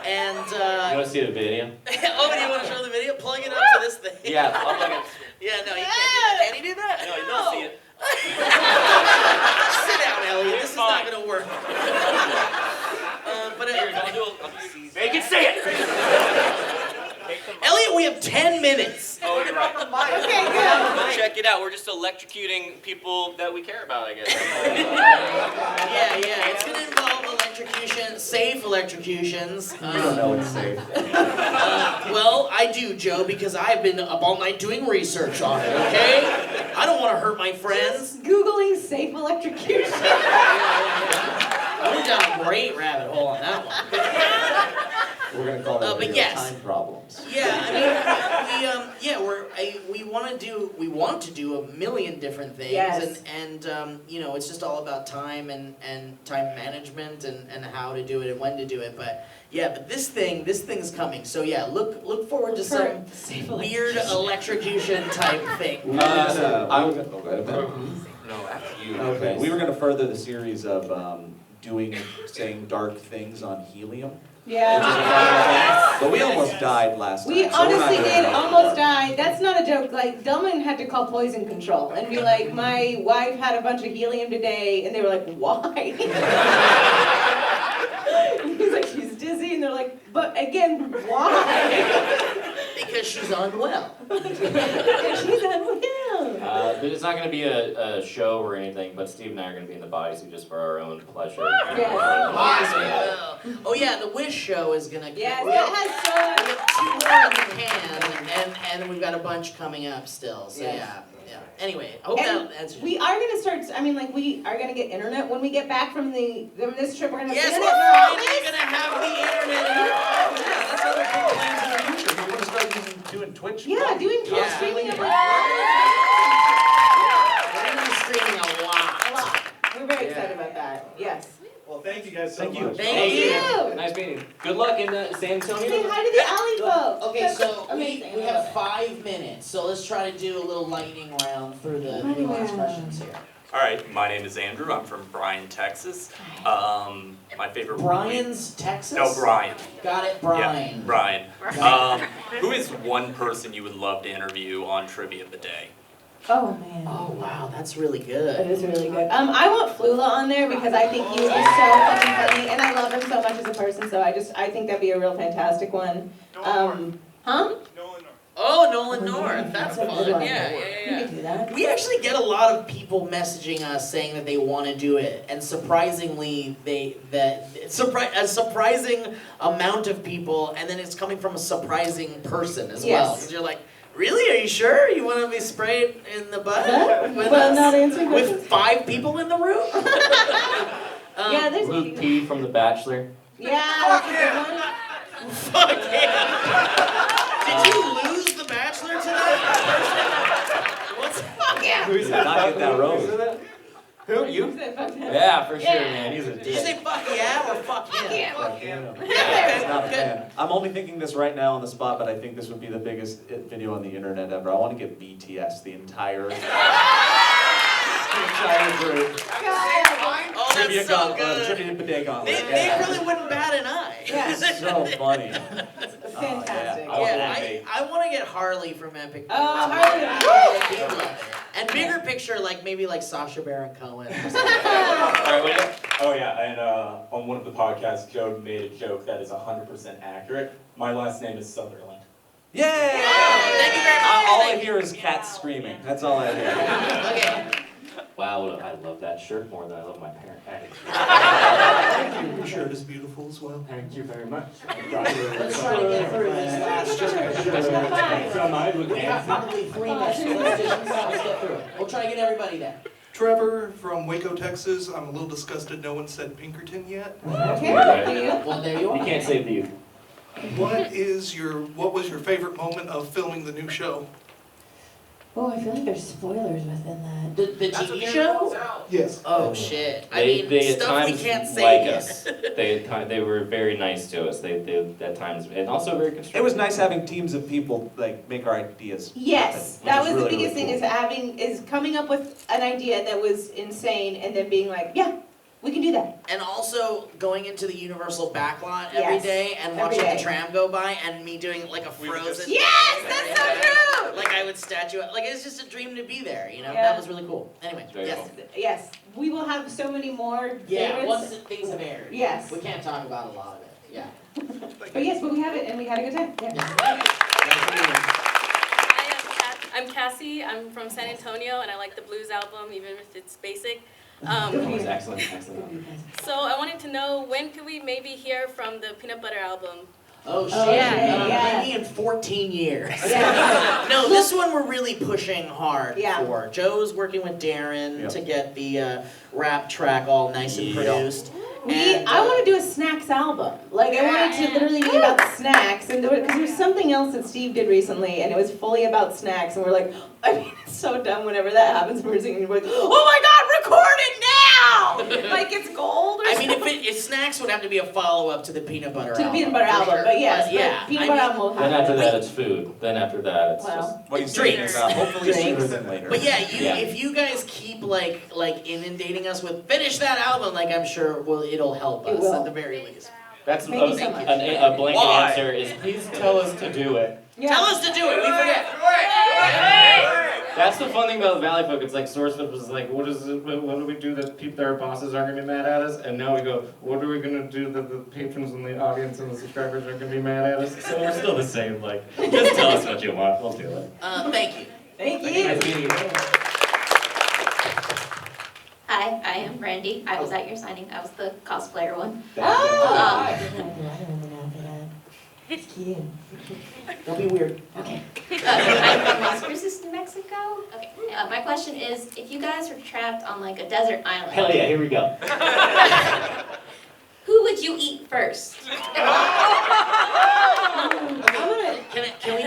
And You want to see the video? oh, do you want to show the video? Plug it up to this thing. Yeah, I'll plug it. Yeah, no, you can't do that. Can he do that? No, you don't see it. Sit down, Elliot. This is not going to work. But Make it say it! Elliot, we have 10 minutes. Oh, you're right. Okay, good. Check it out. We're just electrocuting people that we care about, I guess. Yeah. It's going to involve electrocution, safe electrocutions. You don't know it's safe. Well, I do, Joe, because I've been up all night doing research on it, okay? I don't want to hurt my friends. Just Googling safe electrocution. I went down a great rabbit hole on that one. We're gonna call that but video yes. time problems. Yeah, I mean, we want to do a million different things, Yes. and you know, it's just all about time and time management and how to do it and when to do it. But yeah, but this thing's coming. So yeah, look forward to some weird electrocution type thing. No, after you. Okay, we were gonna further the series of saying dark things on helium. Yeah. But we almost died last time. We so we're not honestly doing did that almost anymore. die. That's not a joke. Like, Delman had to call poison control and be like, my wife had a bunch of helium today, and they were like, why? He's like, she's dizzy, and they're like, but again, why? Because she's unwell. She's unwell. But it's not going to be a show or anything, but Steve and I are going to be in the bodysuit just for our own pleasure. Oh yeah, the Wish show is gonna. Yes, we that have has 2 more in the can, and we've got a bunch coming up still. So Yes. yeah. Anyway, I hope And that answers. we are gonna start. I mean, like, we are gonna get internet when we get back from this trip. We're gonna have Yes, internet. we're finally gonna have the internet. That's other big plans in the future. We want to start doing Twitch. Yeah, doing Twitch streaming. We're gonna be streaming a lot. A lot. We're very excited about that. Yes. Well, thank you guys so Thank you. much. Thank you. Nice meeting you. Good luck in San Antonio. Say hi to the alley folks. Okay, That's so we amazing. have 5 minutes. So let's try to do a little lightning round through the last questions here. All right, my name is Andrew. I'm from Bryan, Texas. My favorite Brian's Texas? No, Bryan. Got it, Brian. Yeah, Bryan. Who is one person you would love to interview on Trivia of the Day? Oh man. Oh wow, that's really It good. is really good. I want Flula on there because I think he is so fucking funny, and I love him so much as a person. So I think that'd be a real fantastic one. Huh? Oh, Nolan North. That's a fun. good one. Yeah. You could do that. We actually get a lot of people messaging us saying that they want to do it, and surprisingly, a surprising amount of people, and then it's coming from a surprising person as well. Because you're like, really? Are you sure you want to be sprayed in the butt with Well, us? not answering With questions. 5 people in the room? Yeah, there's Luke P from The Bachelor. Yeah, that's a good one. Fuck yeah! Did you lose The Bachelor tonight? What's fuck yeah? Who's not get that rose? Who? You? Yeah, for sure, man. He's a dick. Did you say fuck yeah or fuck him? Fuck him. Yeah, He's not a fan. I'm only thinking this right now on the spot, but I think this would be the biggest video on the internet ever. I want to get BTS the entire group. Oh, Trivia that's so gauntlet, good. Trivia bidet gauntlet. They really wouldn't bat an eye. It's so funny. Fantastic. I want to get Harley from Epic. Oh, Harley. And bigger picture, like maybe like Sacha Baron Cohen. Oh yeah, and on one of the podcasts, Joe made a joke that is 100% accurate. My last name is Sutherland. Yay! Thank you very much. All I hear is cats screaming. That's all I hear. Okay. Wow, I love that shirt more than I love my parent. Thank you. Your shirt is beautiful as well. Thank you very much. Let's try to get through this fast. We have probably 3 minutes. So let's get through it. We'll try to get everybody there. Trevor from Waco, Texas. I'm a little disgusted no one said Pinkerton yet. Okay. Well, there you are. You can't save the youth. What was your favorite moment of filming the new show? Oh, I feel like there's spoilers within that. The TV show? Yes. Oh shit. I They mean, at stuff we times can't say like yet. us. They were very nice to us. They at times, and also very constructive. It was nice having teams of people like make our ideas. Yes, happen, that which was is the really, biggest really thing is coming up with an idea that was insane and then being like, yeah, we can do that. And also going into the Universal backlot every Yes, day and every watching day. the tram go by and me doing like a frozen. Yes, that's so true. Like I would statue it. Like it's just a dream to be there, you know? Yeah. That was really cool. Anyway, Very yes. cool. Yes, we will have so many more Yeah, favorites. once things have aired. Yes. We can't talk about a lot of it. Yeah. But yes, but we have it and we had a good time. Yeah. Hi, I'm Cassie. I'm from San Antonio, and I like the blues album, even if it's basic. That was excellent. So I wanted to know, when could we maybe hear from the Peanut Butter album? Oh shit. yeah. Maybe in 14 years. Yeah. No, this one we're really pushing hard Yeah. for. Joe's working with Darren Yep. to get the rap track all nice and Yep. produced. I want to do a snacks album. Like, I wanted to literally be about snacks. And because there's something else that Steve did recently, and it was fully about snacks. And we're like, I mean, it's so dumb whenever that happens. We're singing, and we're like, oh my God, record it now! Like, it's gold or I mean, something. if snacks would have to be a follow-up to the peanut butter album. To the peanut butter for album, sure. but yes, yeah. but peanut I butter mean, album will Then happen. after that, it's food. Then after that, it's just. What are you Drinks. saying about hopefully Drinks. sooner than later. But yeah, Yeah. if you guys keep like inundating us with finish that album, like I'm sure it'll help It us will. at the very least. That's Thank you so much. a blanket Why? answer is please tell us to do it. Yeah. Tell us to do it. We forget. That's the fun thing about Valleyfolk. It's like SourceFlip was like, what do we do that our bosses aren't gonna be mad at us? And now we go, what are we gonna do that the patrons and the audience and the subscribers aren't gonna be mad at us? So we're still the same. Like, just tell us what you want. We'll do it. Thank you. Thank Nice you. meeting you. Hi, I am Brandy. I was at your signing. I was the cosplayer one. Oh! It's cute. Don't be weird. Okay. I'm from Las Cruces, New Mexico. Okay. My question is, if you guys were trapped on like a desert island, Hell yeah, here we go. who would you eat first? Can we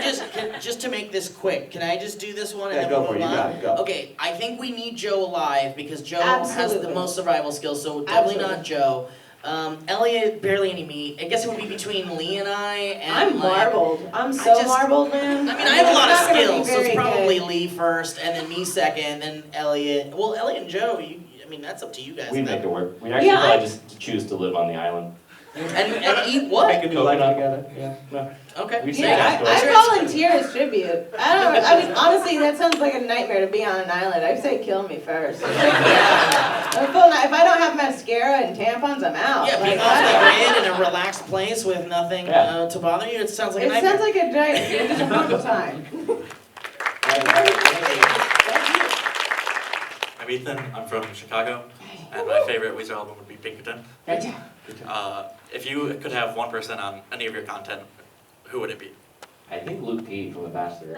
just to make this quick? Can I just do this one and Yeah, then go we'll for it. move You on? got it. Go. Okay, I think we need Joe alive because Joe has the Absolutely. most survival skills. So definitely Absolutely. not Joe. Elliot, barely any meat. I guess it would be between Lee and I. And I'm like, marbled. I'm so marbled, man. I mean, I have a lot of It's not gonna be skills, so it's very probably good. Lee first, and then me second, then Elliot. Well, Elliot and Joe, I mean, that's up to you guys. We then. make it work. We actually Yeah, probably just choose to live on the island. And eat what? Make a new life together. Yeah. No. Okay. We Yeah, I volunteer as tribute. I mean, honestly, that sounds like a nightmare to be on an island. I say kill me first. If I don't have mascara and tampons, I'm out. Yeah, being off the grid in a relaxed place with nothing to bother you, it sounds like a nightmare. It sounds like a giant, it's a horrible time. I'm Ethan, I'm from Chicago, and my favorite Weezer album would be Pinkerton. If you could have one person on any of your content, who would it be? I think Luke P from The Bachelor.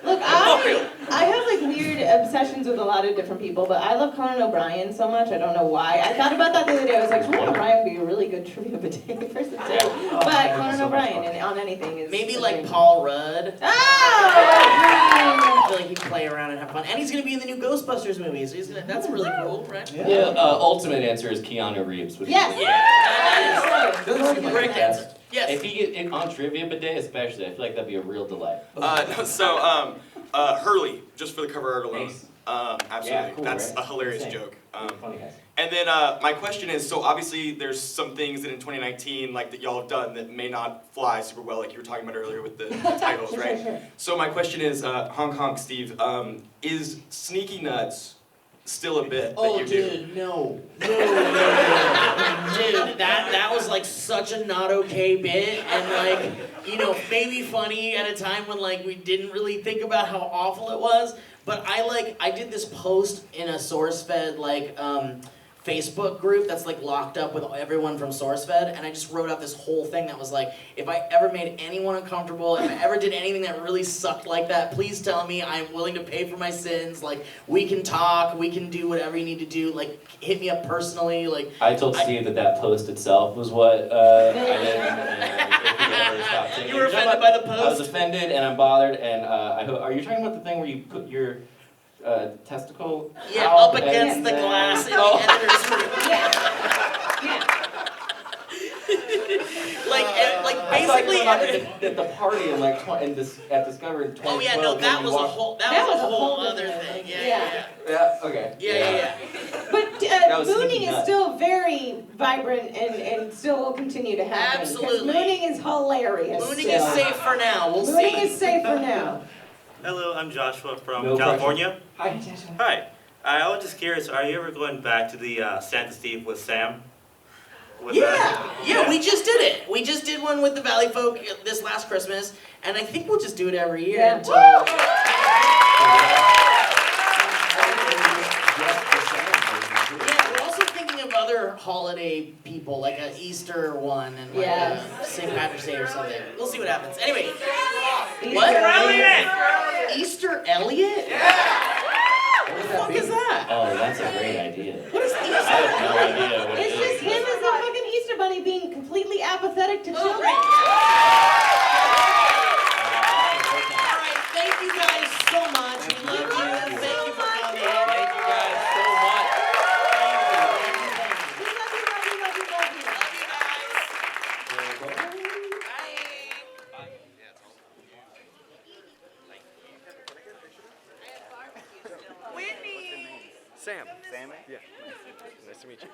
Look, I have like weird obsessions with a lot of different people, but I love Conan O'Brien so much, I don't know why. I thought about that the other day, I was like, Conan O'Brien would be a really good trivia potato person too. But Conan O'Brien and on anything is... Maybe like Paul Rudd. Oh! I feel like he'd play around and have fun. And he's gonna be in the new Ghostbusters movie, so that's really cool, right? Yeah, ultimate answer is Keanu Reeves. Yes! That's a great answer. Yes. If he get on Trivia Bidet especially, I feel like that'd be a real delight. Hurley, just for the cover art alone. Absolutely. Yeah, cool, That's right? a hilarious Insane. joke. Funny guys. And then my question is, so obviously there's some things that in 2019, like that y'all have done that may not fly super well, like you were talking about earlier with the titles, right? Sure. So my question is, Honk Honk Steve, is Sneaky Nuts still a bit that you do? Dude, no. Dude, that was like such a not okay bit, and like, you know, maybe funny at a time when like we didn't really think about how awful it was. But I did this post in a SourceFed like Facebook group that's like locked up with everyone from SourceFed, and I just wrote out this whole thing that was like, if I ever made anyone uncomfortable, if I ever did anything that really sucked like that, please tell me. I'm willing to pay for my sins. Like, we can talk, we can do whatever you need to do. Like, hit me up personally. Like, I told Steve that post itself was what I did. And if he ever stopped taking You were it. offended by the post? I was offended and I'm bothered. And are you talking about the thing where you put your testicle up against the glass in the editor's room. like basically at the party in like at Discover in 2012. Oh yeah, no, that was a whole other thing. Yeah. Okay. Yeah. But mooning is still very vibrant and still will continue to happen. Absolutely. Mooning is hilarious. Mooning is safe for now. We'll see. Mooning is safe for now. Hello, I'm Joshua from California. Hi, Joshua. Hi. I was just curious, are you ever going back to the Santa Steve with Sam? Yeah, we just did it. We just did one with the Valleyfolk this last Christmas, and I think we'll just do it every year until... We're also thinking of other holiday people, like an Easter one and like a St. Patrick's Day or something. We'll see what happens. Anyway, what? Easter Elliot? What the fuck is that? Oh, that's a great idea. What is Easter? I have no idea what it It's is. just him as a fucking Easter bunny being completely apathetic to children. Thank you guys so much. We love you. Thank you for coming. Thank you guys so much. Sam. Sam? Yeah. Nice to meet you.